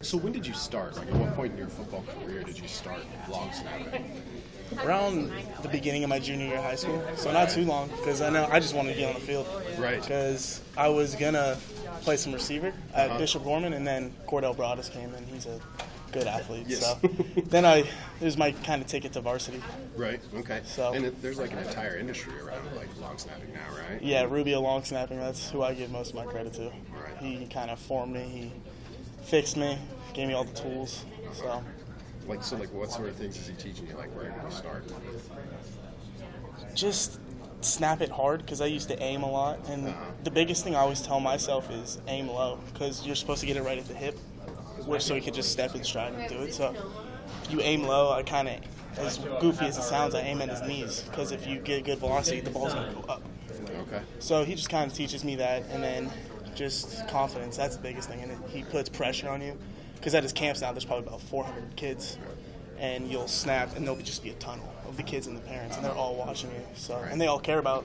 So when did you start? Like, at what point in your football career did you start long snapping? Around the beginning of my junior year of high school, so not too long, because I just wanted to get on the field. Right. Because I was gonna play some receiver at Bishop Gorman, and then Cordell Broadus came in. He's a good athlete. Yes. So then it was my kind of ticket to varsity. Right. Okay. So There's like an entire industry around like long snapping now, right? Yeah, Rubio long snapping. That's who I give most of my credit to. Right. He kind of formed me. He fixed me, gave me all the tools. So. What sort of things is he teaching you? Like, where did you start? Just snap it hard, because I used to aim a lot. And the biggest thing I always tell myself is aim low, because you're supposed to get it right at the hip, so you can just step in stride and do it. So if you aim low, I kind of, as goofy as it sounds, I aim at his knees, because if you get good velocity, the ball's going to go up. Okay. So he just kind of teaches me that, and then just confidence. That's the biggest thing. And he puts pressure on you. Because at his camps now, there's probably about 400 kids, and you'll snap, and there'll just be a tunnel of the kids and the parents, and they're all watching you. So, and they all care about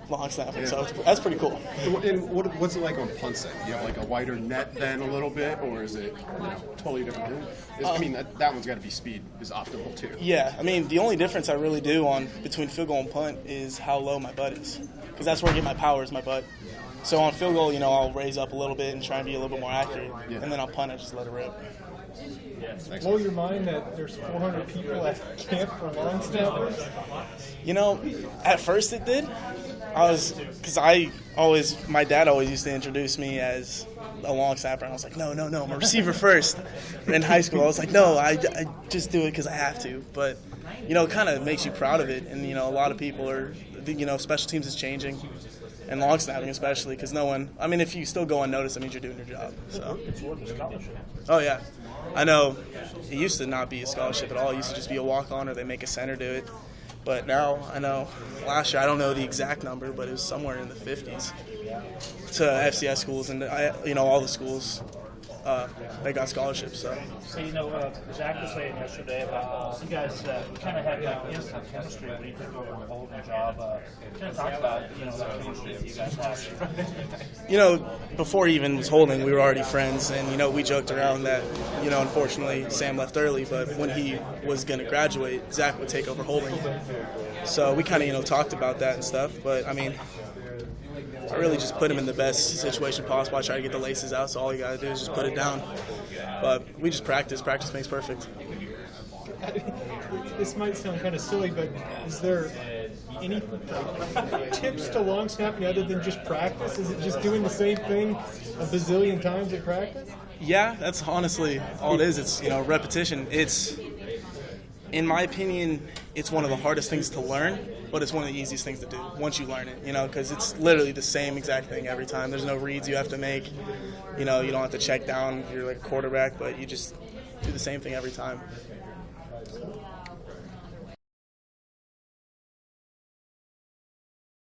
long snapping. Yeah. So that's pretty cool. And what's it like on punt set? You have like a wider net then a little bit, or is it totally different? I mean, that one's got to be speed is optimal too. Yeah, I mean, the only difference I really do between field goal and punt is how low my butt is, because that's where I get my power is my butt. So on field goal, I'll raise up a little bit and try and be a little bit more accurate. Yeah. And then on punt, I just let it rip. Blow your mind that there's 400 people at camp for long snappers? At first it did. My dad always used to introduce me as a long snapper, and I was like, no, I'm a receiver first. In high school, I was like, no, I just do it because I have to. But, it kind of makes you proud of it. And, a lot of people are, special teams is changing. And long snapping especially, because if you still go unnoticed, that means you're doing your job. So. It's worth a scholarship. Oh, yeah. I know it used to not be a scholarship at all. It used to just be a walk-on, or they make a center do it. But now, I know, last year, I don't know the exact number, but it was somewhere in the 50s to FCS schools and, all the schools. They got scholarships. So Zach was saying yesterday about you guys kind of had like instant chemistry when you took over the holding job. Kind of talk about the chemistry that you guys have. Before he even was holding, we were already friends, and we joked around that unfortunately Sam left early, but when he was going to graduate, Zach would take over holding. So we kind of talked about that and stuff. But I mean, I really just put him in the best situation possible. I try to get the laces out, so all you got to do is just put it down. But we just practice. Practice makes perfect. This might sound kind of silly, but is there any tips to long snapping other than just practice? Is it just doing the same thing a bazillion times at practice? Yeah, that's honestly all it is. It's, repetition. In my opinion, it's one of the hardest things to learn, but it's one of the easiest things to do once you learn it, because it's literally the same exact thing every time. There's no reads you have to make. You don't have to check down if you're like a quarterback, but you just do the same thing every time.